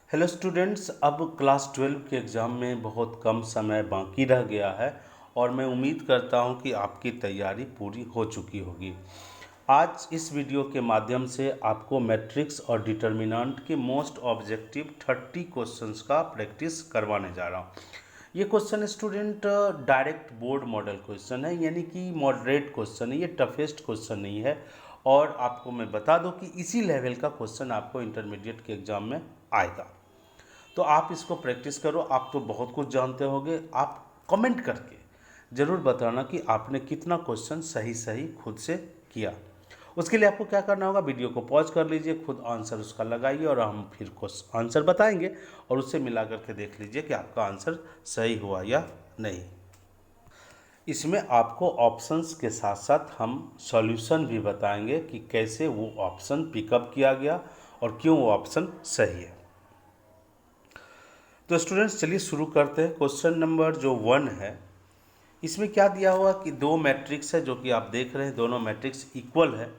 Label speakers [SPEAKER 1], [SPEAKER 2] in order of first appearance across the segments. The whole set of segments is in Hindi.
[SPEAKER 1] हेलो स्टूडेंट्स, अब क्लास 12 के एग्ज़ाम में बहुत कम समय बाकी रह गया है और मैं उम्मीद करता हूं कि आपकी तैयारी पूरी हो चुकी होगी। आज इस वीडियो के माध्यम से आपको मैट्रिक्स और डिटर्मिनेंट के मोस्ट ऑब्जेक्टिव 30 क्वेश्चंस का प्रैक्टिस करवाने जा रहा हूं। ये question student direct board model question है, यानी कि मॉडरेट क्वेश्चन है, ये टफेस्ट क्वेश्चन नहीं है। और आपको मैं बता दूं कि इसी लेवल का क्वेश्चन आपको इंटरमीडिएट के एग्ज़ाम में आएगा। तो आप इसको प्रैक्टिस करो। आप तो बहुत कुछ जानते होंगे। आप कमेंट करके ज़रूर बताना कि आपने कितना क्वेश्चन सही सही खुद से किया। उसके लिए आपको क्या करना होगा, वीडियो को पॉज कर लीजिए, खुद आंसर उसका लगाइए और हम फिर आंसर बताएंगे और उससे मिला करके देख लीजिए कि आपका आंसर सही हुआ या नहीं। इसमें आपको ऑप्शंस के साथ साथ हम सॉल्यूशन भी बताएंगे कि कैसे वो ऑप्शन पिकअप किया गया और क्यों वो ऑप्शन सही है। तो स्टूडेंट्स चलिए शुरू करते हैं। क्वेश्चन नंबर जो 1 है, इसमें क्या दिया हुआ कि दो मैट्रिक्स है जो कि आप देख रहे हैं, दोनों मैट्रिक्स इक्वल है।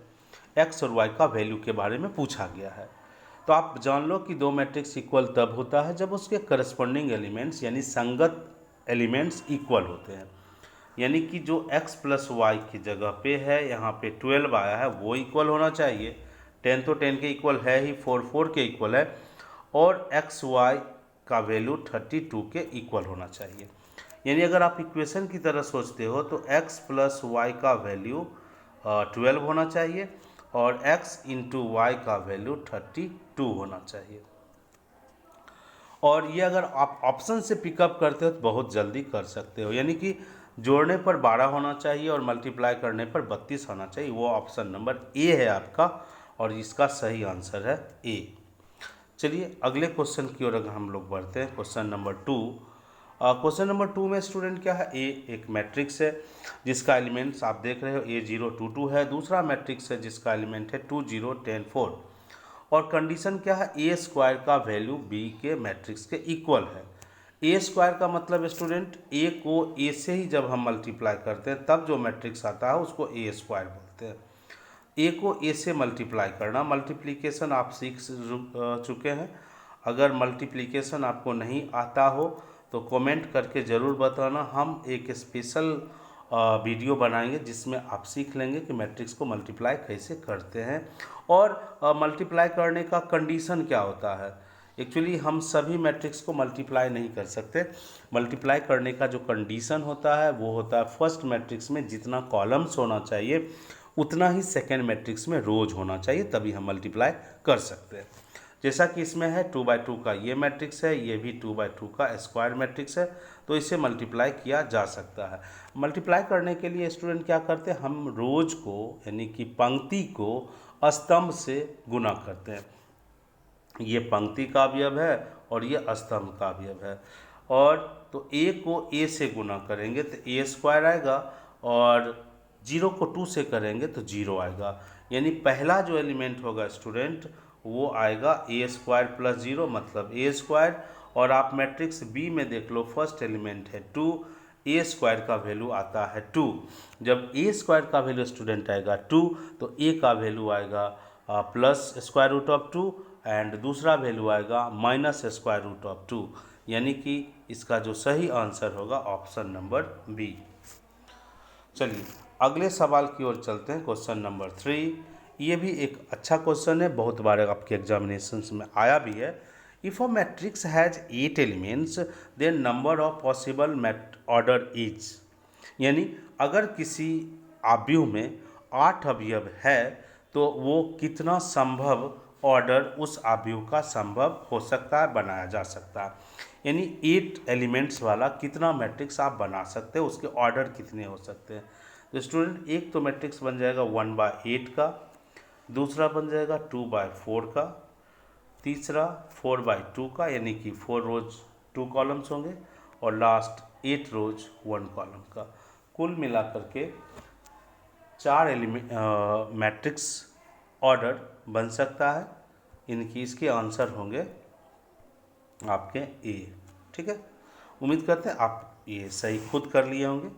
[SPEAKER 1] एक्स और वाई का वैल्यू के बारे में पूछा गया है। तो आप जान लो कि दो मैट्रिक्स इक्वल तब होता है जब उसके करस्पॉन्डिंग एलिमेंट्स यानी संगत एलिमेंट्स इक्वल होते हैं। यानी कि जो x प्लस वाई की जगह पे है, यहाँ पे 12 आया है, वो इक्वल होना चाहिए। 10 तो 10 के इक्वल है ही, 4 4 के इक्वल है, और एक्स वाई का वैल्यू 32 के इक्वल होना चाहिए। यानी अगर आप इक्वेशन की तरह सोचते हो तो x प्लस वाई का वैल्यू 12 होना चाहिए और x इंटू वाई का वैल्यू 32 होना चाहिए। और ये अगर आप ऑप्शन से पिकअप करते हो तो बहुत जल्दी कर सकते हो। यानी कि जोड़ने पर 12 होना चाहिए और मल्टीप्लाई करने पर 32 होना चाहिए। वो ऑप्शन नंबर ए है आपका और इसका सही आंसर है ए। चलिए अगले क्वेश्चन की ओर अगर हम लोग बढ़ते हैं, क्वेश्चन नंबर 2। क्वेश्चन नंबर 2 में स्टूडेंट क्या है, ए एक मैट्रिक्स है जिसका एलिमेंट्स आप देख रहे हो A0 2 2 है। दूसरा मैट्रिक्स है जिसका एलिमेंट है 2 0 10 4 और कंडीशन क्या है, ए स्क्वायर का वैल्यू बी के मैट्रिक्स के इक्वल है। ए स्क्वायर का मतलब स्टूडेंट ए को ए से ही जब हम मल्टीप्लाई करते हैं तब जो मैट्रिक्स आता है उसको ए स्क्वायर बोलते हैं। ए को ए से मल्टीप्लाई करना, मल्टीप्लिकेशन आप सीख चुके हैं। अगर मल्टीप्लिकेशन आपको नहीं आता हो तो कमेंट करके ज़रूर बताना। हम एक स्पेशल वीडियो बनाएंगे जिसमें आप सीख लेंगे कि मैट्रिक्स को मल्टीप्लाई कैसे करते हैं और मल्टीप्लाई करने का कंडीशन क्या होता है। एक्चुअली हम सभी मैट्रिक्स को मल्टीप्लाई नहीं कर सकते। मल्टीप्लाई करने का जो कंडीशन होता है वो होता है फर्स्ट मैट्रिक्स में जितना कॉलम्स होना चाहिए उतना ही सेकेंड मैट्रिक्स में रोज होना चाहिए, तभी हम मल्टीप्लाई कर सकते हैं। जैसा कि इसमें है 2/2 का ये मैट्रिक्स है, ये भी 2/2 का स्क्वायर मैट्रिक्स है, तो इसे मल्टीप्लाई किया जा सकता है। मल्टीप्लाई करने के लिए स्टूडेंट क्या करते हैं, हम रोज को यानी कि पंक्ति को स्तंभ से गुना करते हैं। ये पंक्ति का अवयव है और ये स्तंभ का अवयव है। और तो ए को ए से गुना करेंगे तो ए स्क्वायर आएगा और 0 को 2 से करेंगे तो 0 आएगा। यानी पहला जो एलिमेंट होगा स्टूडेंट वो आएगा ए स्क्वायर प्लस 0 मतलब ए स्क्वायर। और आप मैट्रिक्स बी में देख लो, फर्स्ट एलिमेंट है 2, ए स्क्वायर का वैल्यू आता है 2। जब ए स्क्वायर का वैल्यू स्टूडेंट आएगा 2 तो ए का वैल्यू आएगा plus square root of 2 and दूसरा वैल्यू आएगा माइनस स्क्वायर रूट ऑफ 2। यानी कि इसका जो सही आंसर होगा ऑप्शन नंबर बी। चलिए अगले सवाल की ओर चलते हैं, क्वेश्चन नंबर 3। ये भी एक अच्छा क्वेश्चन है, बहुत बार आपके एग्जामिनेशंस में आया भी है। If a matrix has 8 elements then number of possible order is. यानी अगर किसी आव्यूह में 8 अवयव है तो वो कितना संभव ऑर्डर उस आव्यूह का संभव हो सकता है, बनाया जा सकता है। यानी 8 एलिमेंट्स वाला कितना मैट्रिक्स आप बना सकते हो, उसके ऑर्डर कितने हो सकते हैं। तो स्टूडेंट एक तो मैट्रिक्स बन जाएगा 1/8 का, दूसरा बन जाएगा 2/4 का, तीसरा 4/2 का यानी कि 4 रोज 2 कॉलम्स होंगे और लास्ट 8 रोज 1 कॉलम का। कुल मिलाकर के 4 एलिमेंट मैट्रिक्स ऑर्डर बन सकता है। इनकी इसके आंसर होंगे आपके ए। ठीक है, उम्मीद करते हैं आप ये सही खुद कर लिए होंगे।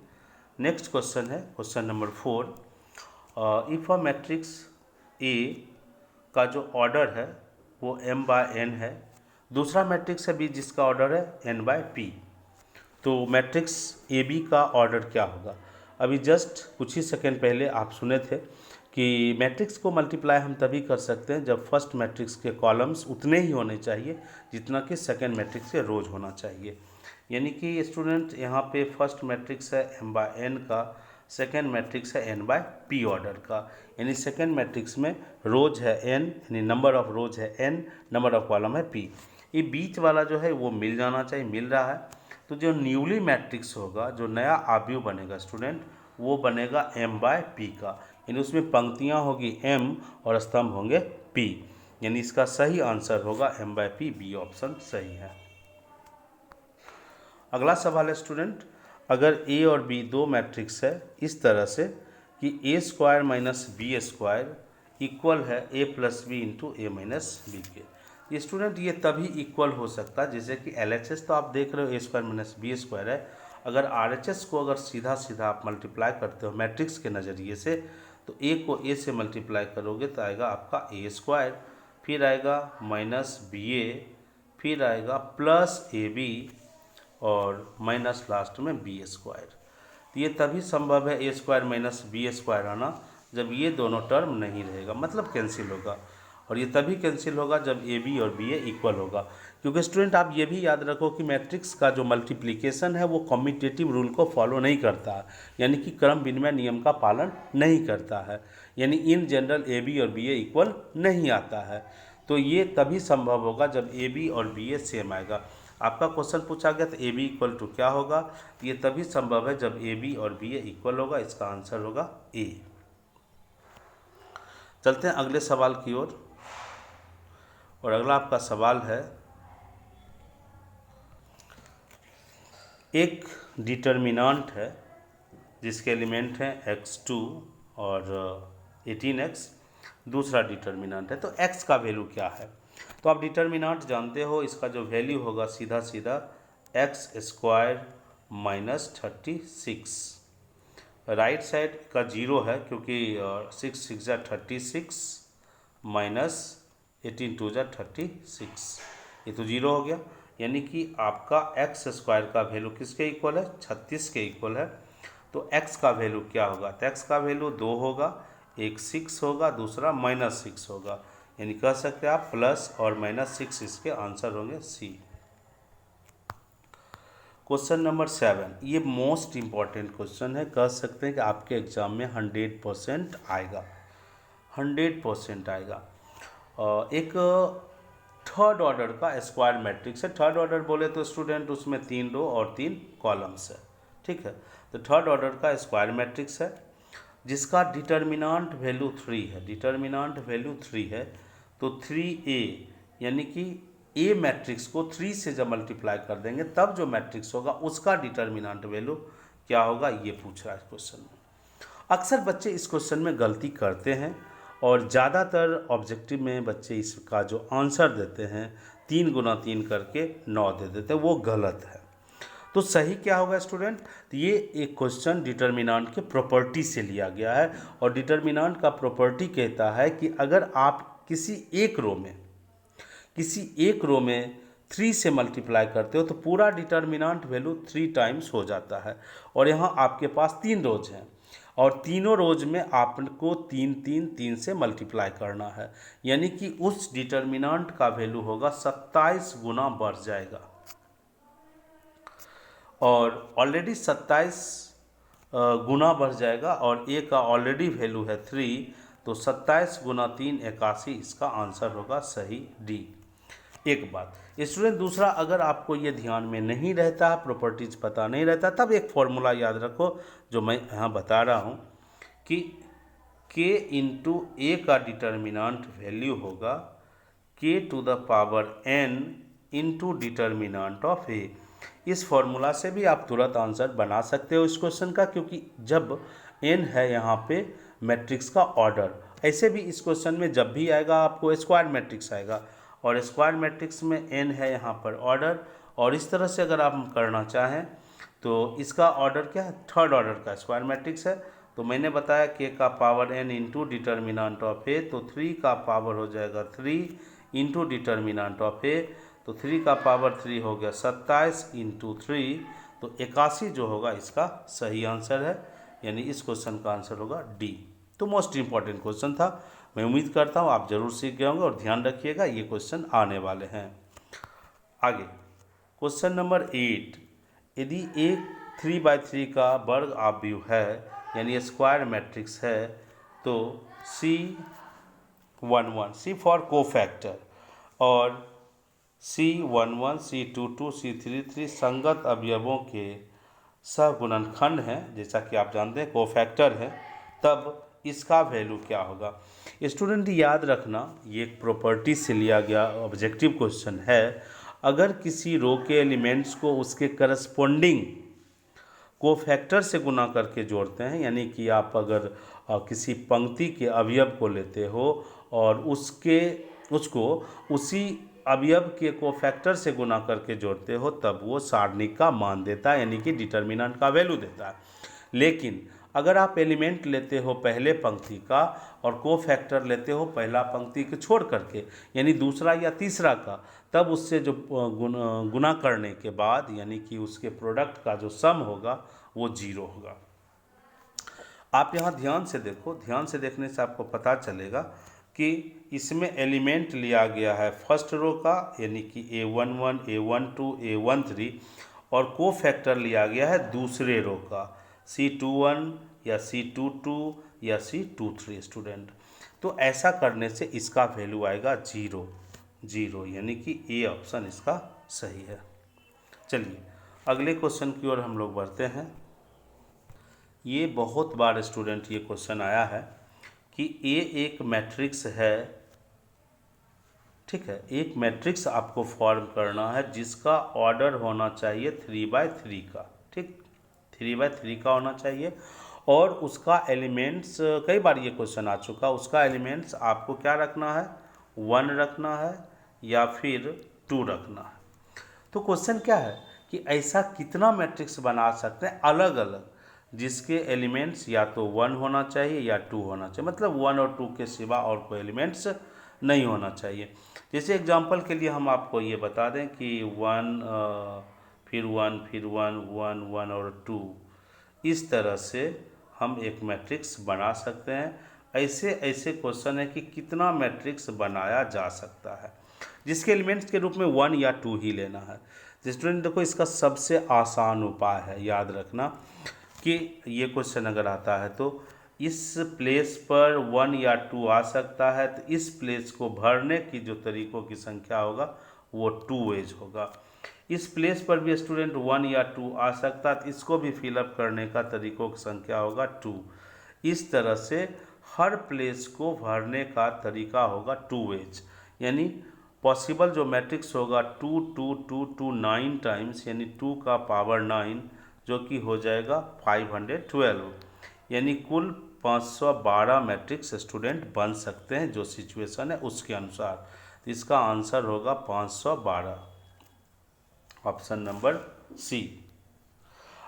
[SPEAKER 1] नेक्स्ट क्वेश्चन है question number 4। If a matrix A का जो ऑर्डर है वो m/n है दूसरा मैट्रिक्स है बी जिसका ऑर्डर है n बाय पी। तो मैट्रिक्स ए बी का ऑर्डर क्या होगा? अभी जस्ट कुछ ही सेकेंड पहले आप सुने थे कि मैट्रिक्स को मल्टीप्लाई हम तभी कर सकते हैं जब फर्स्ट मैट्रिक्स के कॉलम्स उतने ही होने चाहिए जितना कि सेकेंड मैट्रिक्स के रोज होना चाहिए। यानी कि स्टूडेंट यहाँ पे फर्स्ट मैट्रिक्स है m बाय n का, सेकेंड मैट्रिक्स है n बाय p ऑर्डर का। यानी सेकेंड मैट्रिक्स में रोज है n, यानी नंबर ऑफ रोज है n, नंबर ऑफ कॉलम है p। ये बीच वाला जो है वो मिल जाना चाहिए, मिल रहा है। तो जो न्यूली मैट्रिक्स होगा, जो नया आव्यूह बनेगा स्टूडेंट, वो बनेगा m बाय p का। यानी उसमें पंक्तियाँ होगी m और स्तंभ होंगे p। यानी इसका सही आंसर होगा m by p, B option सही है। अगला सवाल है स्टूडेंट, अगर a और b दो मैट्रिक्स है इस तरह से कि a square minus b square equal है a plus b into a minus b के। ये स्टूडेंट ये तभी इक्वल हो सकता है जैसे कि LHS तो आप देख रहे हो a square minus b square है। अगर RHS को अगर सीधा सीधा आप मल्टीप्लाई करते हो मैट्रिक्स के नज़रिए से, तो a को a से मल्टीप्लाई करोगे तो आएगा आपका a स्क्वायर, फिर आएगा माइनस बी ए, फिर आएगा प्लस ए बी और माइनस लास्ट में बी स्क्वायर। तो ये तभी संभव है ए स्क्वायर माइनस बी स्क्वायर आना जब ये दोनों टर्म नहीं रहेगा, मतलब कैंसिल होगा। और ये तभी कैंसिल होगा जब ए बी और बी ए इक्वल होगा। क्योंकि स्टूडेंट आप ये भी याद रखो कि मैट्रिक्स का जो मल्टीप्लिकेशन है वो कम्यूटेटिव रूल को फॉलो नहीं करता है, यानी कि क्रम विनिमय नियम का पालन नहीं करता है। यानी इन जनरल ए बी और बी ए इक्वल नहीं आता है। तो ये तभी संभव होगा जब ए बी और बी ए सेम आएगा। आपका क्वेश्चन पूछा गया तो ए बी इक्वल टू क्या होगा? ये तभी संभव है जब ए बी और बी ए इक्वल होगा। इसका आंसर होगा ए। चलते हैं अगले सवाल की ओर। और अगला आपका सवाल है, एक डिटर्मिनेंट है जिसके एलिमेंट हैं x2 और 18x। दूसरा डिटर्मिनेंट है, तो x का वैल्यू क्या है? तो आप डिटर्मिनेंट जानते हो, इसका जो वैल्यू होगा सीधा सीधा x square minus 36। Right side का जीरो है क्योंकि 6 6 जा 36 माइनस 18 2 जा 36, ये तो जीरो हो गया। यानी कि आपका एक्स स्क्वायर का वैल्यू किसके इक्वल है? 36 के इक्वल है। तो x का वैल्यू क्या होगा? तो x का वैल्यू 2 होगा, एक 6 होगा, दूसरा माइनस 6 होगा। यानी कह सकते हैं आप प्लस और माइनस 6 इसके आंसर होंगे सी। क्वेश्चन नंबर 7, ये मोस्ट इम्पॉर्टेंट क्वेश्चन है, कह सकते हैं कि आपके एग्जाम में 100% आएगा, 100% आएगा। एक थर्ड ऑर्डर का स्क्वायर मैट्रिक्स है। थर्ड ऑर्डर बोले तो स्टूडेंट उसमें 3 रो और 3 कॉलम्स है, ठीक है। तो थर्ड ऑर्डर का स्क्वायर मैट्रिक्स है जिसका डिटर्मिनेंट वैल्यू 3 है। डिटर्मिनेंट वैल्यू 3 है तो 3a, यानी कि ए मैट्रिक्स को 3 से जब मल्टीप्लाई कर देंगे तब जो मैट्रिक्स होगा उसका डिटर्मिनेंट वैल्यू क्या होगा, ये पूछ रहा है क्वेश्चन में। अक्सर बच्चे इस क्वेश्चन में गलती करते हैं और ज़्यादातर ऑब्जेक्टिव में बच्चे इसका जो आंसर देते हैं 3 गुना 3 करके 9 दे देते हैं, वो गलत है। तो सही क्या होगा स्टूडेंट? तो ये एक क्वेश्चन डिटर्मिनेंट के प्रॉपर्टी से लिया गया है और डिटर्मिनेंट का प्रॉपर्टी कहता है कि अगर आप किसी एक रो में 3 से मल्टीप्लाई करते हो तो पूरा डिटर्मिनेंट वैल्यू 3 टाइम्स हो जाता है। और यहाँ आपके पास 3 रोज हैं और तीनों रोज में आपको 3 3 3 से मल्टीप्लाई करना है, यानी कि उस डिटर्मिनेंट का वैल्यू होगा 27 गुना बढ़ जाएगा। और ऑलरेडी 27 गुना बढ़ जाएगा और ए का ऑलरेडी वैल्यू है 3, तो 27 गुना 3 81, इसका आंसर होगा सही डी। एक बात स्टूडेंट, दूसरा अगर आपको ये ध्यान में नहीं रहता, प्रॉपर्टीज पता नहीं रहता, तब एक फॉर्मूला याद रखो जो मैं यहाँ बता रहा हूँ कि k इंटू ए का डिटर्मिनेंट वैल्यू होगा k to the power n into determinant of A. इस फॉर्मूला से भी आप तुरंत आंसर बना सकते हो इस क्वेश्चन का, क्योंकि जब n है यहाँ पे मैट्रिक्स का ऑर्डर, ऐसे भी इस क्वेश्चन में जब भी आएगा आपको स्क्वायर मैट्रिक्स आएगा और स्क्वायर मैट्रिक्स में n है यहाँ पर ऑर्डर। और इस तरह से अगर आप करना चाहें तो इसका ऑर्डर क्या है? थर्ड ऑर्डर का स्क्वायर मैट्रिक्स है। तो मैंने बताया k का power n into determinant of A, तो 3 का पावर हो जाएगा 3 इंटू डिटर्मिनेंट ऑफ ए, तो 3 का पावर 3 हो गया 27 इंटू 3, तो 81 जो होगा इसका सही आंसर है, यानी इस क्वेश्चन का आंसर होगा डी। तो मोस्ट इंपॉर्टेंट क्वेश्चन था। मैं उम्मीद करता हूँ आप जरूर सीख गए होंगे और ध्यान रखिएगा ये क्वेश्चन आने वाले हैं। आगे क्वेश्चन नंबर 8, यदि एक 3/3 का वर्ग आव्यूह है यानी स्क्वायर मैट्रिक्स है, तो C11 C फॉर कोफैक्टर और C11 C22 C33 संगत अवयवों के सहगुणनखंड हैं, जैसा कि आप जानते हैं कोफैक्टर है, तब इसका वैल्यू क्या होगा। स्टूडेंट याद रखना, ये एक प्रॉपर्टी से लिया गया ऑब्जेक्टिव क्वेश्चन है। अगर किसी रो के एलिमेंट्स को उसके करस्पॉन्डिंग कोफैक्टर से गुना करके जोड़ते हैं, यानी कि आप अगर किसी पंक्ति के अवयव को लेते हो और उसको उसी अवयव के कोफैक्टर से गुना करके जोड़ते हो, तब वो सारणी का मान देता है, यानी कि डिटर्मिनेंट का वैल्यू देता है। लेकिन अगर आप एलिमेंट लेते हो पहले पंक्ति का और कोफैक्टर लेते हो पहला पंक्ति के छोड़ करके, यानी दूसरा या तीसरा का, तब उससे जो गुना करने के बाद यानी कि उसके प्रोडक्ट का जो सम होगा वो 0 होगा। आप यहाँ ध्यान से देखो, ध्यान से देखने से आपको पता चलेगा कि इसमें एलिमेंट लिया गया है फर्स्ट रो का, यानी कि A11 A12 A13, और कोफैक्टर लिया गया है दूसरे रो का C21 या C22 या C23 स्टूडेंट। तो ऐसा करने से इसका वैल्यू आएगा 0 0, यानी कि ए ऑप्शन इसका सही है। चलिए अगले क्वेश्चन की ओर हम लोग बढ़ते हैं। ये बहुत बार स्टूडेंट ये क्वेश्चन आया है कि ए एक मैट्रिक्स है, ठीक है, एक मैट्रिक्स आपको फॉर्म करना है जिसका ऑर्डर होना चाहिए 3/3 का, ठीक, 3/3 का होना चाहिए, और उसका एलिमेंट्स, कई बार ये क्वेश्चन आ चुका, उसका एलिमेंट्स आपको क्या रखना है, 1 रखना है या फिर 2 रखना है। तो क्वेश्चन क्या है कि ऐसा कितना मैट्रिक्स बना सकते हैं अलग अलग, जिसके एलिमेंट्स या तो 1 होना चाहिए या 2 होना चाहिए, मतलब 1 और 2 के सिवा और कोई एलिमेंट्स नहीं होना चाहिए। जैसे एग्जांपल के लिए हम आपको ये बता दें कि 1 फिर 1 फिर 1 1 1 और 2, इस तरह से हम एक मैट्रिक्स बना सकते हैं। ऐसे ऐसे क्वेश्चन है कि कितना मैट्रिक्स बनाया जा सकता है जिसके एलिमेंट्स के रूप में 1 या 2 ही लेना है। तो स्टूडेंट देखो, इसका सबसे आसान उपाय है, याद रखना कि ये क्वेश्चन अगर आता है तो इस प्लेस पर 1 या 2 आ सकता है, तो इस प्लेस को भरने की जो तरीकों की संख्या होगा वो 2 वेज होगा। इस प्लेस पर भी स्टूडेंट 1 या 2 आ सकता है, तो इसको भी फिलअप करने का तरीकों की संख्या होगा 2। इस तरह से हर प्लेस को भरने का तरीका होगा 2 वेज, यानी पॉसिबल जो मैट्रिक्स होगा 2 2 2 2 9 टाइम्स, यानी 2 का पावर 9, जो कि हो जाएगा 512, यानी कुल 512 मैट्रिक्स स्टूडेंट बन सकते हैं, जो सिचुएशन है उसके अनुसार। तो इसका आंसर होगा 512, ऑप्शन नंबर सी।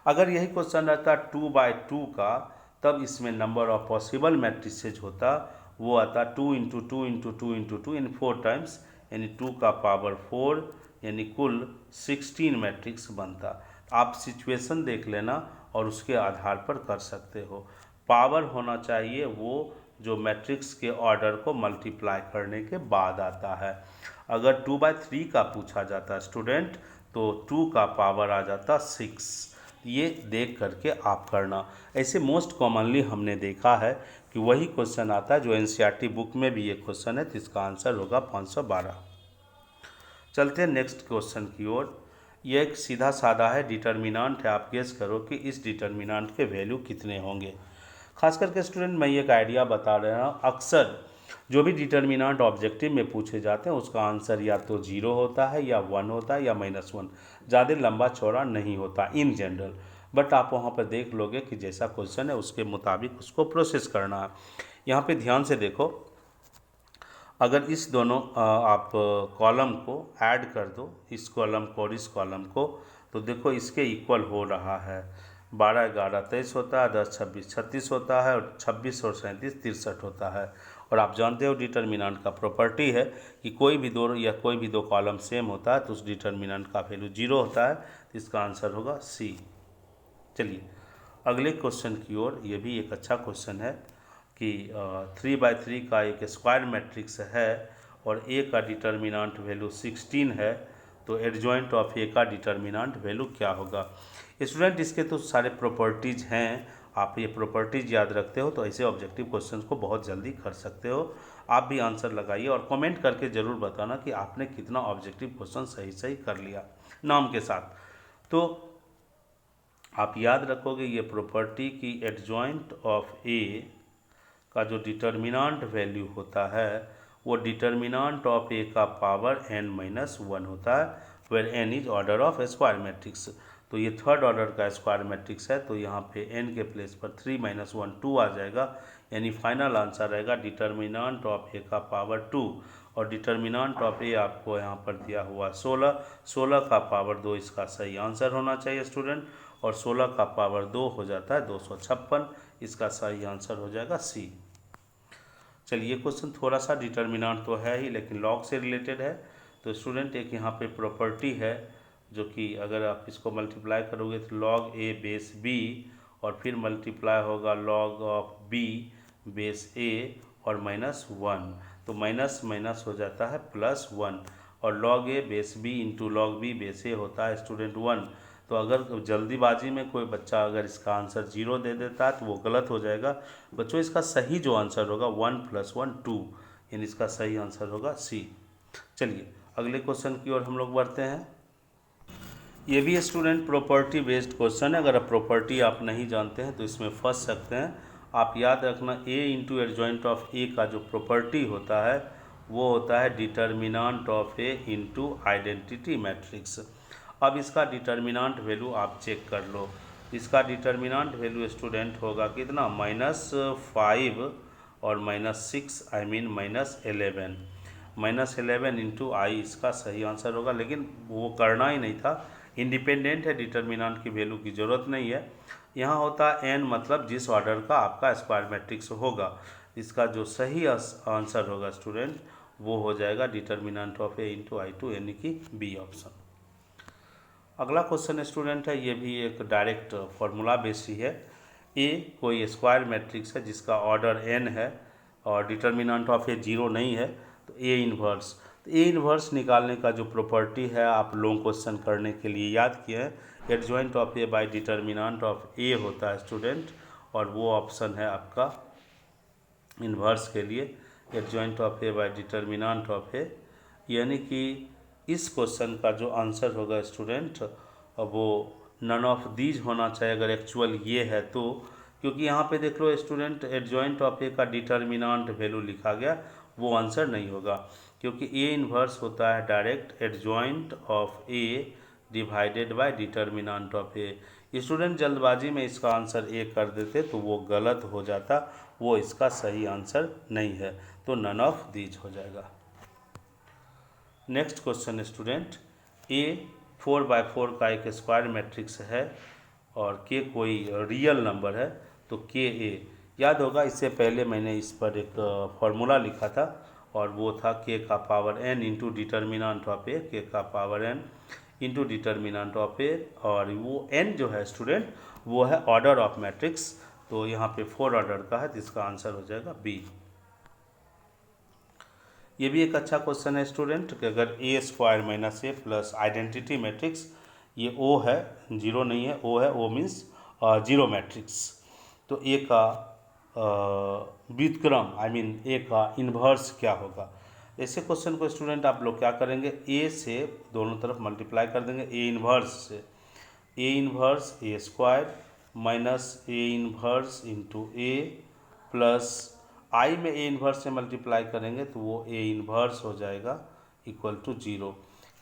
[SPEAKER 1] अगर यही क्वेश्चन रहता 2/2 का, तब इसमें नंबर ऑफ पॉसिबल मैट्रिसेज होता, वो आता 2 इंटू 2 इंटू 2 इंटू 2 यानी 4 टाइम्स, यानी 2 का पावर 4, यानी कुल 16 मैट्रिक्स बनता। आप सिचुएशन देख लेना और उसके आधार पर कर सकते हो। पावर होना चाहिए वो जो मैट्रिक्स के ऑर्डर को मल्टीप्लाई करने के बाद आता है। अगर 2/3 का पूछा जाता स्टूडेंट, तो 2 का पावर आ जाता 6। ये देख करके आप करना। ऐसे मोस्ट कॉमनली हमने देखा है कि वही क्वेश्चन आता है जो एनसीईआरटी बुक में भी ये क्वेश्चन है, तो इसका आंसर होगा 512। चलते हैं नेक्स्ट क्वेश्चन की ओर। ये एक सीधा साधा है, डिटर्मिनेंट है, आप गेस करो कि इस डिटर्मिनेंट के वैल्यू कितने होंगे। खास करके स्टूडेंट मैं एक आइडिया बता रहा हूँ, अक्सर जो भी डिटर्मिनेंट ऑब्जेक्टिव में पूछे जाते हैं उसका आंसर या तो 0 होता है या 1 होता है या -1, ज़्यादा लंबा चौड़ा नहीं होता इन जनरल। बट आप वहाँ पर देख लोगे कि जैसा क्वेश्चन है उसके मुताबिक उसको प्रोसेस करना है। यहाँ पे ध्यान से देखो, अगर इस दोनों आप कॉलम को ऐड कर दो, इस कॉलम को और इस कॉलम को, तो देखो इसके इक्वल हो रहा है। 12 11 23 होता है, 10 26 36 होता है, और 26 और 37 63 होता है। और आप जानते हो डिटर्मिनेंट का प्रॉपर्टी है कि कोई भी दो कॉलम सेम होता है तो उस डिटर्मिनेंट का वैल्यू 0 होता है, तो इसका आंसर होगा सी। चलिए अगले क्वेश्चन की ओर। ये भी एक अच्छा क्वेश्चन है कि 3/3 का एक स्क्वायर मैट्रिक्स है और ए का डिटर्मिनेंट वैल्यू 16 है, तो एडजॉइंट ऑफ ए का डिटर्मिनेंट वैल्यू क्या होगा। स्टूडेंट इसके तो सारे प्रॉपर्टीज हैं, आप ये प्रॉपर्टीज याद रखते हो तो ऐसे ऑब्जेक्टिव क्वेश्चंस को बहुत जल्दी कर सकते हो। आप भी आंसर लगाइए और कमेंट करके ज़रूर बताना कि आपने कितना ऑब्जेक्टिव क्वेश्चन सही कर लिया नाम के साथ। तो आप याद रखोगे ये प्रॉपर्टी कि एडजॉइंट ऑफ ए का जो डिटर्मिनेंट वैल्यू होता है वो डिटर्मिनेंट ऑफ ए का पावर n-1 होता है, where n is order of square matrix. तो ये थर्ड ऑर्डर का स्क्वायर मैट्रिक्स है, तो यहाँ पे n के प्लेस पर 3-1 2 आ जाएगा, यानी फाइनल आंसर रहेगा डिटर्मिनेंट ऑफ ए का पावर 2। और डिटर्मिनेंट ऑफ ए आपको यहाँ पर दिया हुआ 16 का पावर 2 इसका सही आंसर होना चाहिए स्टूडेंट, और 16 का पावर 2 हो जाता है 256, इसका सही आंसर हो जाएगा सी। चलिए क्वेश्चन थोड़ा सा डिटर्मिनेंट तो है ही लेकिन लॉग से रिलेटेड है। तो स्टूडेंट एक यहाँ पे प्रॉपर्टी है जो कि अगर आप इसको मल्टीप्लाई करोगे तो लॉग ए बेस बी और फिर मल्टीप्लाई होगा लॉग ऑफ बी बेस ए और -1, तो माइनस माइनस हो जाता है +1, और log A base B into log B base A होता है स्टूडेंट 1। तो अगर जल्दीबाजी में कोई बच्चा अगर इसका आंसर 0 दे देता है तो वो गलत हो जाएगा। बच्चों इसका सही जो आंसर होगा 1 + 1 2, यानी इसका सही आंसर होगा सी। चलिए अगले क्वेश्चन की ओर हम लोग बढ़ते हैं। ये भी स्टूडेंट प्रॉपर्टी बेस्ड क्वेश्चन है, अगर आप प्रॉपर्टी आप नहीं जानते हैं तो इसमें फंस सकते हैं। आप याद रखना a इंटू एडजॉइंट ऑफ ए का जो प्रॉपर्टी होता है वो होता है determinant of A into identity matrix. अब इसका डिटर्मिनेंट वैल्यू आप चेक कर लो। इसका डिटर्मिनेंट वैल्यू स्टूडेंट होगा कितना, -5 और -6 आई मीन -11। -11 इंटू आई इसका सही आंसर होगा, लेकिन वो करना ही नहीं था, इंडिपेंडेंट है, डिटर्मिनेंट की वैल्यू की ज़रूरत नहीं है। यहाँ होता है n मतलब जिस ऑर्डर का आपका स्क्वायर मैट्रिक्स होगा। इसका जो सही आंसर होगा स्टूडेंट वो हो जाएगा determinant of A into I2, यानी कि बी ऑप्शन। अगला क्वेश्चन स्टूडेंट है, ये भी एक डायरेक्ट फार्मूला बेस्ड ही है। ए कोई स्क्वायर मैट्रिक्स है जिसका ऑर्डर n है और डिटर्मिनेंट ऑफ ए 0 नहीं है, तो ए इन्वर्स। तो ए इन्वर्स निकालने का जो प्रॉपर्टी है आप लॉन्ग क्वेश्चन करने के लिए याद किए हैं, adjoint of A by determinant of A होता है स्टूडेंट, और वो ऑप्शन है आपका इन्वर्स के लिए adjoint of A by determinant of A, यानी कि इस क्वेश्चन का जो आंसर होगा स्टूडेंट वो नन ऑफ दीज होना चाहिए अगर एक्चुअल ये है तो, क्योंकि यहाँ पे देख लो स्टूडेंट एडजॉइंट ऑफ ए का डिटर्मिनेंट वैल्यू लिखा गया, वो आंसर नहीं होगा, क्योंकि ए इन्वर्स होता है direct adjoint of A divided by determinant of A. Student जल्दबाजी में इसका आंसर ए कर देते तो वो गलत हो जाता, वो इसका सही आंसर नहीं है, तो नन ऑफ दीज हो जाएगा। नेक्स्ट क्वेश्चन स्टूडेंट, ए 4/4 का एक स्क्वायर मैट्रिक्स है और के कोई रियल नंबर है, तो के ए याद होगा, इससे पहले मैंने इस पर एक फॉर्मूला लिखा था और वो था के का power n into determinant of A, K का power n into determinant of A, और वो n जो है स्टूडेंट वो है ऑर्डर ऑफ मैट्रिक्स, तो यहाँ पे 4 ऑर्डर का है, जिसका आंसर हो जाएगा बी। ये भी एक अच्छा क्वेश्चन है स्टूडेंट कि अगर a² - a plus identity matrix, ये O है, 0 नहीं है, O है, O मीन्स 0 मैट्रिक्स, तो A का व्युत्क्रम आई मीन A का इन्वर्स क्या होगा। ऐसे क्वेश्चन को स्टूडेंट आप लोग क्या करेंगे, A से दोनों तरफ मल्टीप्लाई कर देंगे, A इन्वर्स से, A inverse A² minus A inverse into A plus I में ए इन्वर्स से मल्टीप्लाई करेंगे तो वो ए इन्वर्स हो जाएगा इक्वल टू 0,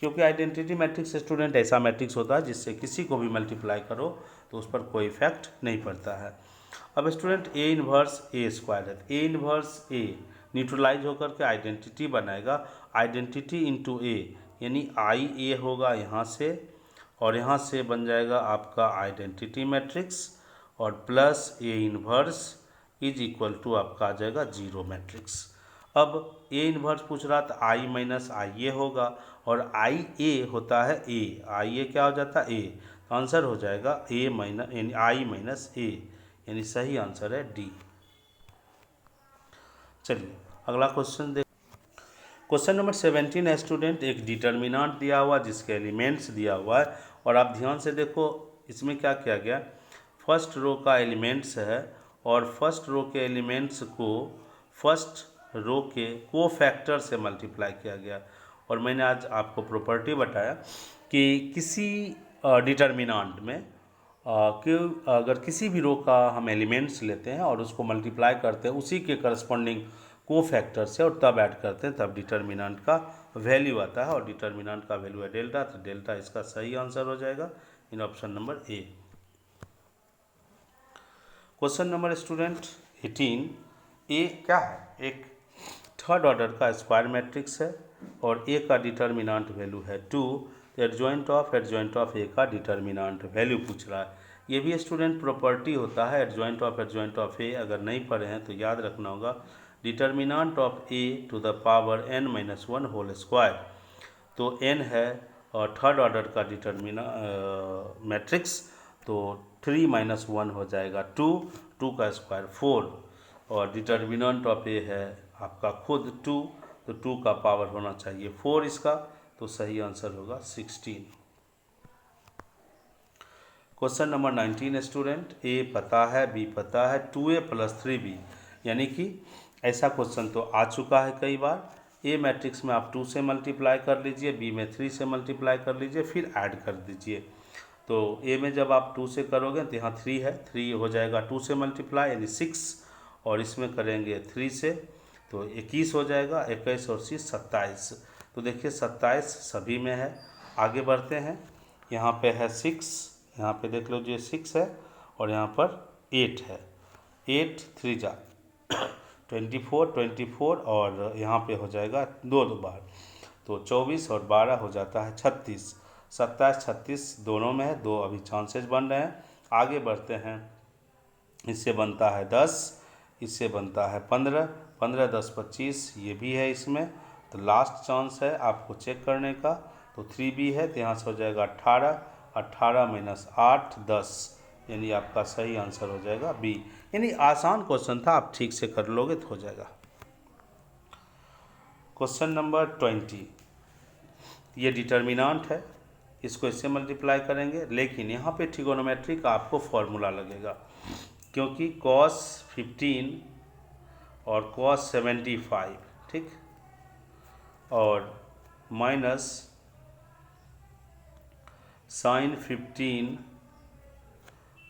[SPEAKER 1] क्योंकि आइडेंटिटी मैट्रिक्स स्टूडेंट ऐसा मैट्रिक्स होता है जिससे किसी को भी मल्टीप्लाई करो तो उस पर कोई इफेक्ट नहीं पड़ता है। अब स्टूडेंट ए इन्वर्स A² है, ए इन्वर्स ए न्यूट्रलाइज होकर के आइडेंटिटी बनाएगा, आइडेंटिटी इंटू ए, यानी आई ए होगा यहाँ से, और यहाँ से बन जाएगा आपका आइडेंटिटी मैट्रिक्स, और plus a inverse is equal to आपका आ जाएगा 0 मैट्रिक्स। अब ए इन्वर्स पूछ रहा तो आई माइनस आई ए होगा, और आई ए होता है ए, आई ए क्या हो जाता है ए, तो आंसर हो जाएगा ए माइनस यानी आई माइनस ए, यानी सही आंसर है डी। चलिए अगला क्वेश्चन देख। क्वेश्चन नंबर 17 है स्टूडेंट, एक डिटर्मिनेंट दिया हुआ जिसके एलिमेंट्स दिया हुआ है, और आप ध्यान से देखो इसमें क्या किया गया, फर्स्ट रो का एलिमेंट्स है और फर्स्ट रो के एलिमेंट्स को फर्स्ट रो के को फैक्टर से मल्टीप्लाई किया गया। और मैंने आज आपको प्रॉपर्टी बताया कि किसी डिटर्मिनेंट में कि अगर किसी भी रो का हम एलिमेंट्स लेते हैं और उसको मल्टीप्लाई करते हैं उसी के करस्पॉन्डिंग को फैक्टर से और तब ऐड करते हैं, तब डिटर्मिनेंट का वैल्यू आता है, और डिटर्मिनेंट का वैल्यू है डेल्टा, तो डेल्टा इसका सही आंसर हो जाएगा इन option number A. Question number student 18, A क्या है, एक थर्ड ऑर्डर का स्क्वायर मैट्रिक्स है और ए का डिटर्मिनेंट वैल्यू है 2, एडजॉइंट ऑफ ए का डिटर्मिनेंट वैल्यू पूछ रहा है। ये भी स्टूडेंट प्रॉपर्टी होता है एडजॉइंट ऑफ ए, अगर नहीं पढ़े हैं तो याद रखना होगा, determinant of a to the power n minus 1 whole square. तो n है और थर्ड ऑर्डर का मैट्रिक्स, तो 3 माइनस 1 हो जाएगा 2, 2 का स्क्वायर 4, और डिटर्मिनेंट ऑफ ए है आपका खुद 2, तो 2 का पावर होना चाहिए 4 इसका, तो सही आंसर होगा 16। क्वेश्चन नंबर 19 स्टूडेंट, ए पता है बी पता है 2a प्लस 3b, यानी कि ऐसा क्वेश्चन तो आ चुका है कई बार। ए मैट्रिक्स में आप 2 से मल्टीप्लाई कर लीजिए, बी में 3 से मल्टीप्लाई कर लीजिए, फिर ऐड कर दीजिए। तो ए में जब आप 2 से करोगे तो यहाँ 3 है, 3 हो जाएगा 2 से मल्टीप्लाई यानी 6, और इसमें करेंगे 3 से तो 21 हो जाएगा, 21 और 6 27। तो देखिए 27 सभी में है। आगे बढ़ते हैं, यहाँ पे है 6, यहाँ पे देख लो जो 6 है, और यहाँ पर 8 है, 8 3 जा 24 और यहाँ पे हो जाएगा 2 बार, तो 24 और 12 हो जाता है 36, 27 36 दोनों में है, 2 अभी चांसेस बन रहे हैं। आगे बढ़ते हैं, इससे बनता है 10, इससे बनता है 15, 15 10 25, ये भी है इसमें, तो लास्ट चांस है आपको चेक करने का, तो 3b है, तो यहाँ से हो जाएगा 18, 18 माइनस 8 10, यानी आपका सही आंसर हो जाएगा बी। यानी आसान क्वेश्चन था, आप ठीक से कर लोगे तो हो जाएगा। क्वेश्चन नंबर 20, ये डिटर्मिनेंट है, इसको इससे मल्टीप्लाई करेंगे, लेकिन यहाँ पे ट्रिगोनोमेट्री का आपको फॉर्मूला लगेगा, क्योंकि cos 15 और cos 75, ठीक, और माइनस sin 15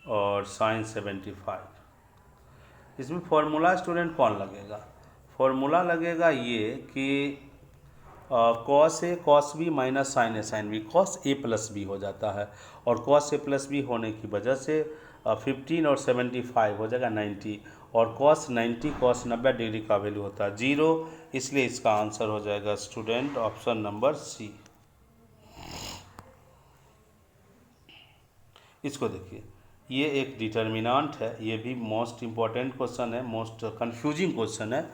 [SPEAKER 1] और sin 75, इसमें फॉर्मूला स्टूडेंट कौन लगेगा, फॉर्मूला लगेगा ये कि cos A cos B minus sign A sine B, cos A plus B हो जाता है, और कॉस ए प्लस बी होने की वजह से 15 और 75 हो जाएगा 90, और कॉस 90 कॉस 90 डिग्री का वैल्यू होता है 0, इसलिए इसका आंसर हो जाएगा स्टूडेंट ऑप्शन नंबर सी। इसको देखिए, ये एक डिटर्मिनेंट है, ये भी मोस्ट इम्पॉर्टेंट क्वेश्चन है, मोस्ट कंफ्यूजिंग क्वेश्चन है।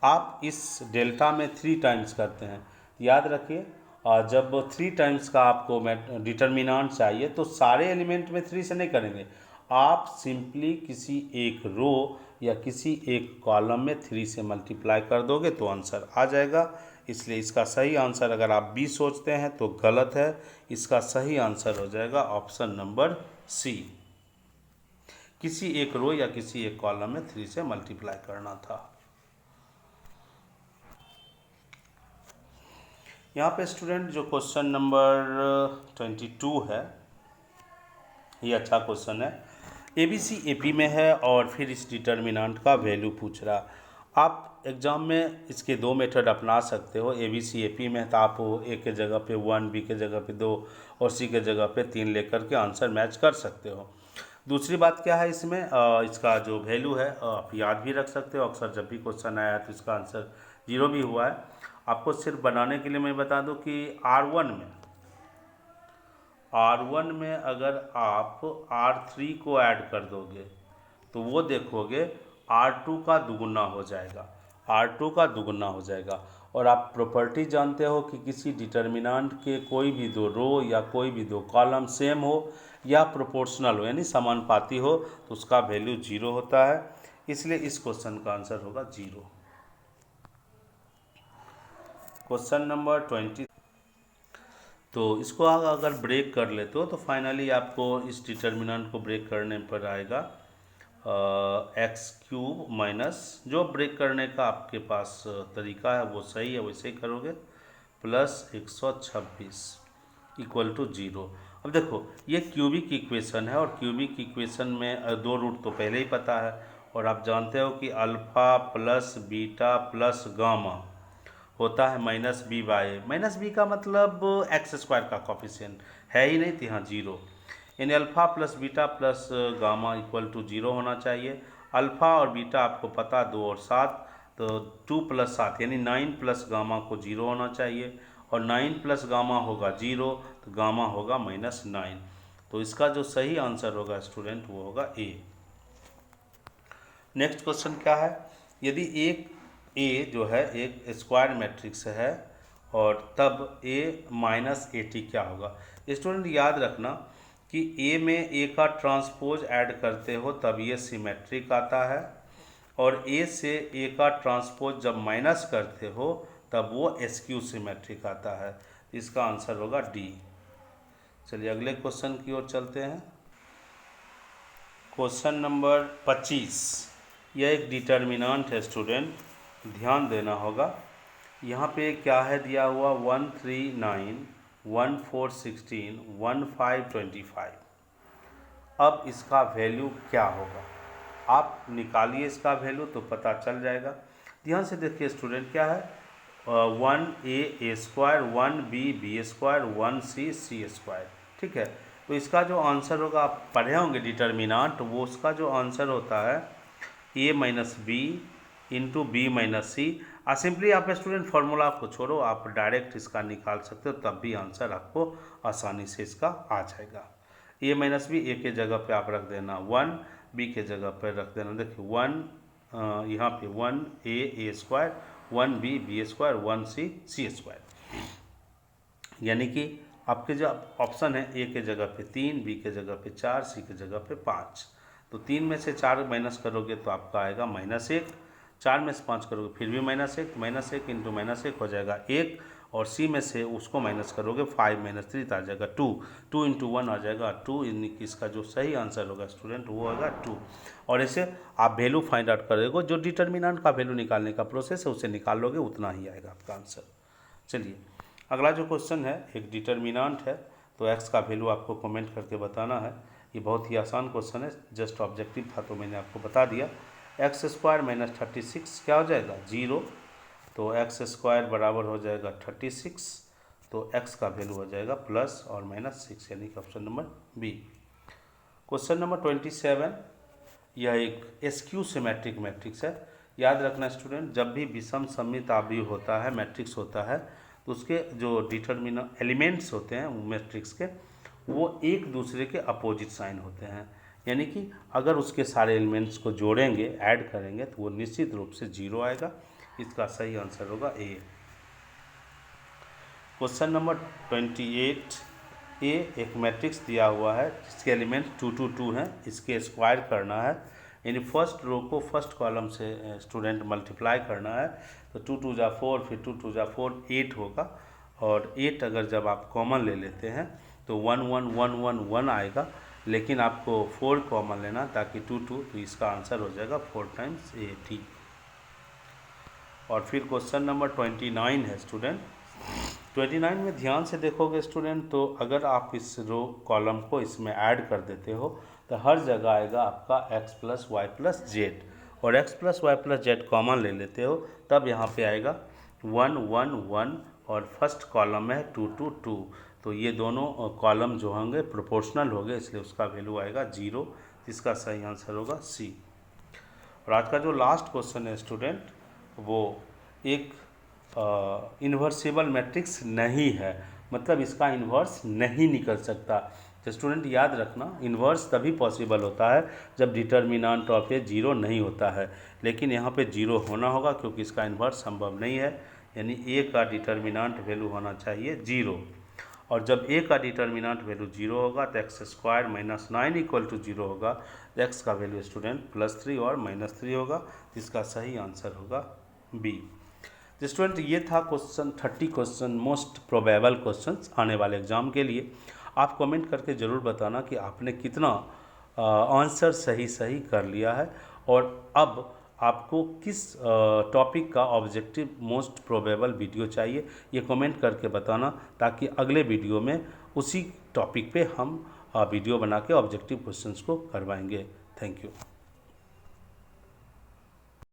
[SPEAKER 1] आप इस डेल्टा में 3 टाइम्स करते हैं, याद रखिए, और जब 3 टाइम्स का आपको डिटर्मिनेंट चाहिए तो सारे एलिमेंट में 3 से नहीं करेंगे, आप सिंपली किसी एक रो या किसी एक कॉलम में 3 से मल्टीप्लाई कर दोगे तो आंसर आ जाएगा। इसलिए इसका सही आंसर, अगर आप बी सोचते हैं तो गलत है, इसका सही आंसर हो जाएगा ऑप्शन नंबर सी, किसी एक रो या किसी एक कॉलम में 3 से मल्टीप्लाई करना था। यहाँ पे स्टूडेंट जो क्वेश्चन नंबर 22 है, ये अच्छा क्वेश्चन है, ABC AP में है और फिर इस डिटर्मिनेंट का वैल्यू पूछ रहा। आप एग्ज़ाम में इसके 2 मेथड अपना सकते हो, ABC AP में तो आप ए के जगह पे 1, बी के जगह पे 2 और सी के जगह पे 3 लेकर के आंसर मैच कर सकते हो। दूसरी बात क्या है इसमें, इसका जो वैल्यू है आप याद भी रख सकते हो, अक्सर जब भी क्वेश्चन आया तो इसका आंसर 0 भी हुआ है। आपको सिर्फ बनाने के लिए मैं बता दूं कि R1 में अगर आप R3 को ऐड कर दोगे तो वो देखोगे R2 का दुगुना हो जाएगा, R2 का दुगुना हो जाएगा। और आप प्रॉपर्टी जानते हो कि किसी डिटर्मिनेंट के कोई भी दो रो या कोई भी दो कॉलम सेम हो या प्रोपोर्शनल हो यानी समानुपाती हो तो उसका वैल्यू 0 होता है, इसलिए इस क्वेश्चन का आंसर होगा 0। Question number 20। तो इसको आप अगर ब्रेक कर लेते हो तो फाइनली आपको इस डिटर्मिनेंट को ब्रेक करने पर आएगा एक्स क्यूब माइनस, जो ब्रेक करने का आपके पास तरीका है वो सही है, वैसे ही करोगे, प्लस 126 इक्वल टू 0। अब देखो ये क्यूबिक इक्वेशन है और क्यूबिक इक्वेशन में दो रूट तो पहले ही पता है और आप जानते हो कि alpha plus beta plus gamma होता है minus b by, minus b का मतलब एक्स स्क्वायर का कॉफिशिएंट है ही नहीं, तो यहाँ 0, यानी alpha plus beta plus gamma equal to 0 होना चाहिए। अल्फ़ा और बीटा आपको पता 2 और 7, तो 2 प्लस 7 यानी 9 प्लस गामा को 0 होना चाहिए और 9 प्लस गामा होगा 0, तो गामा होगा -9। तो इसका जो सही आंसर होगा स्टूडेंट वो होगा ए। नेक्स्ट क्वेश्चन क्या है, यदि एक ए जो है एक स्क्वायर मैट्रिक्स है और तब ए माइनस ए टी क्या होगा। स्टूडेंट याद रखना कि ए में ए का ट्रांसपोज ऐड करते हो तब ये सिमेट्रिक आता है और ए से ए का ट्रांसपोज जब माइनस करते हो तब वो एसक्यू सिमेट्रिक आता है। इसका आंसर होगा डी। चलिए अगले क्वेश्चन की ओर चलते हैं। क्वेश्चन नंबर 25, यह एक डिटर्मिनेंट है स्टूडेंट, ध्यान देना होगा। यहाँ पे क्या है दिया हुआ 139 1416 1525। अब इसका वैल्यू क्या होगा, आप निकालिए इसका वैल्यू तो पता चल जाएगा। ध्यान से देखिए स्टूडेंट, क्या है 1a square, 1b square, 1c square, ठीक है। तो इसका जो आंसर होगा, आप पढ़े होंगे डिटर्मिनेंट, वो उसका जो आंसर होता है a minus b into b minus c. Simply आप स्टूडेंट फार्मूला को छोड़ो, आप डायरेक्ट इसका निकाल सकते हो, तब भी आंसर आपको आसानी से इसका आ जाएगा। a माइनस बी, ए के जगह पे आप रख देना 1, बी के जगह पर रख देना, देखिए 1 यहाँ पे 1a square, 1b b square, 1c c square, यानी कि आपके जो ऑप्शन है ए के जगह पे 3, बी के जगह पे 4, सी के जगह पे 5। तो 3 में से 4 माइनस करोगे तो आपका आएगा -1, 4 में से 5 करोगे फिर भी -1, -1 इंटू -1 हो जाएगा 1, और सी में से उसको माइनस करोगे 5 - 3 तो आ जाएगा 2, 2 इंटू 1 आ जाएगा 2, यानी कि इसका जो सही आंसर होगा स्टूडेंट वो होगा 2। और ऐसे आप वैल्यू फाइंड आउट करोगे, जो डिटर्मिनेंट का वैल्यू निकालने का प्रोसेस है उसे निकाल लोगे, उतना ही आएगा आपका आंसर। चलिए अगला जो क्वेश्चन है, एक डिटर्मिनेंट है, तो एक्स का वैल्यू आपको कमेंट करके बताना है। ये बहुत ही आसान क्वेश्चन है, जस्ट ऑब्जेक्टिव था तो मैंने आपको बता दिया। एक्स स्क्वायर माइनस 36 क्या हो जाएगा 0, तो एक्स स्क्वायर बराबर हो जाएगा 36, तो एक्स का वैल्यू हो जाएगा प्लस और -6, यानी कि option number B. Question number 27, यह एक एसक्यू सिमेट्रिक मैट्रिक्स है। याद रखना स्टूडेंट, जब भी विषम सममित आव्यूह होता है, मैट्रिक्स होता है, तो उसके जो डिटर्मिनेंट एलिमेंट्स होते हैं मैट्रिक्स के, वो एक दूसरे के अपोजिट साइन होते हैं, यानी कि अगर उसके सारे एलिमेंट्स को जोड़ेंगे, ऐड करेंगे, तो वो निश्चित रूप से 0 आएगा। इसका सही आंसर होगा ए। क्वेश्चन नंबर 28, ए एक मैट्रिक्स दिया हुआ है जिसके एलिमेंट 2 2 2 हैं, इसके स्क्वायर करना है, यानी फर्स्ट रो को फर्स्ट कॉलम से स्टूडेंट मल्टीप्लाई करना है, तो 2 2 जा 4, फिर 2 2 जा 4 8 होगा, और 8 अगर जब आप कॉमन ले लेते हैं तो 1 1 1 1 1 आएगा, लेकिन आपको 4 कॉमन लेना ताकि 2 2, तो इसका आंसर हो जाएगा 4 टाइम्स 80। और फिर क्वेश्चन नंबर 29 है स्टूडेंट। 29 में ध्यान से देखोगे स्टूडेंट, तो अगर आप इस रो कॉलम को इसमें ऐड कर देते हो तो हर जगह आएगा आपका x plus y plus z, और x plus y plus z common ले लेते हो तब यहाँ पे आएगा 1 1 1, और फर्स्ट कॉलम में है 2 2 2, तो ये दोनों कॉलम जो होंगे प्रोपोर्शनल होंगे, इसलिए उसका वैल्यू आएगा 0। इसका सही आंसर होगा सी। और आज का जो लास्ट क्वेश्चन है स्टूडेंट, वो एक इन्वर्सिबल मैट्रिक्स नहीं है, मतलब इसका इन्वर्स नहीं निकल सकता, तो स्टूडेंट याद रखना, इन्वर्स तभी पॉसिबल होता है जब डिटर्मिनेंट ऑफ ए जीरो नहीं होता है, लेकिन यहाँ पे जीरो होना होगा क्योंकि इसका इन्वर्स संभव नहीं है, यानी ए का डिटर्मिनेंट वैल्यू होना चाहिए जीरो। और जब ए का डिटर्मिनेंट वैल्यू जीरो होगा तो x square minus 9 equal to zero होगा, तो एक्स का वैल्यू स्टूडेंट +3 और -3 होगा। इसका सही आंसर होगा बी। तो स्टूडेंट ये था question 30 question most probable questions आने वाले एग्जाम के लिए। आप कमेंट करके ज़रूर बताना कि आपने कितना आंसर सही कर लिया है, और अब आपको किस टॉपिक का ऑब्जेक्टिव मोस्ट प्रोबेबल वीडियो चाहिए, ये कमेंट करके बताना, ताकि अगले वीडियो में उसी टॉपिक पे हम वीडियो बना के ऑब्जेक्टिव क्वेश्चंस को करवाएंगे। Thank you.